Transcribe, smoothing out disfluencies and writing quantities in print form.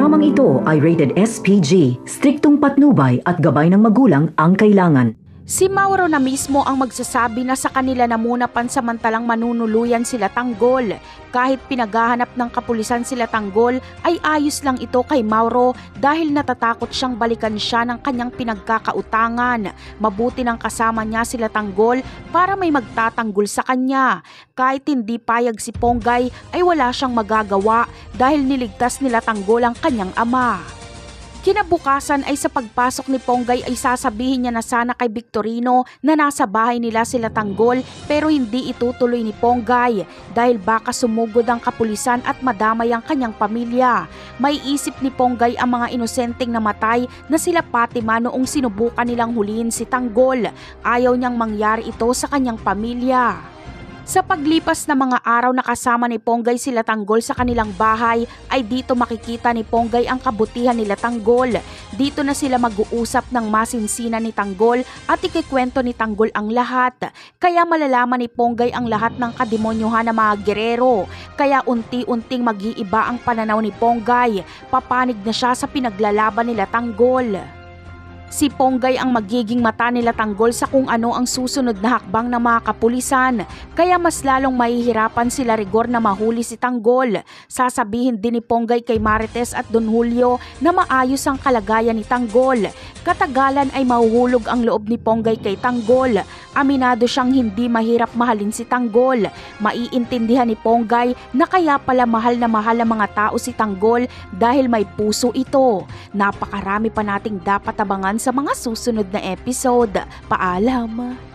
Programang ito ay rated SPG, striktong patnubay at gabay ng magulang ang kailangan. Si Mauro na mismo ang magsasabi na sa kanila na muna pansamantalang manunuluyan sila Tanggol. Kahit pinaghahanap ng kapulisan sila Tanggol ay ayos lang ito kay Mauro dahil natatakot siyang balikan siya ng kanyang pinagkakautangan. Mabuti nang kasama niya sila Tanggol para may magtatanggol sa kanya. Kahit hindi payag si Ponggay ay wala siyang magagawa dahil niligtas nila Tanggol ang kanyang ama. Kinabukasan ay sa pagpasok ni Ponggay ay sasabihin niya na sana kay Victorino na nasa bahay nila sila Tanggol pero hindi itutuloy ni Ponggay dahil baka sumugod ang kapulisan at madamay ang kanyang pamilya. May isip ni Ponggay ang mga inosenteng namatay na sila Fatima noong sinubukan nilang hulihin si Tanggol. Ayaw niyang mangyari ito sa kanyang pamilya. Sa paglipas ng mga araw na kasama ni Ponggay sila Tanggol sa kanilang bahay ay dito makikita ni Ponggay ang kabutihan nila Tanggol. Dito na sila mag-uusap ng masinsinan ni Tanggol at ikikwento ni Tanggol ang lahat. Kaya malalaman ni Ponggay ang lahat ng kademonyuhan ng mga gerero. Kaya unti-unting mag-iiba ang pananaw ni Ponggay. Papanig na siya sa pinaglalaban nila Tanggol. Si Ponggay ang magiging mata nila Tanggol sa kung ano ang susunod na hakbang ng mga kapulisan. Kaya mas lalong mahihirapan sila Rigor na mahuli si Tanggol. Sasabihin din ni Ponggay kay Marites at Don Julio na maayos ang kalagayan ni Tanggol. Katagalan ay mahuhulog ang loob ni Ponggay kay Tanggol. Aminado siyang hindi mahirap mahalin si Tanggol. Maiintindihan ni Ponggay na kaya pala mahal na mahal ang mga tao si Tanggol dahil may puso ito. Napakarami pa nating dapat abangan sa mga susunod na episode. Paalam!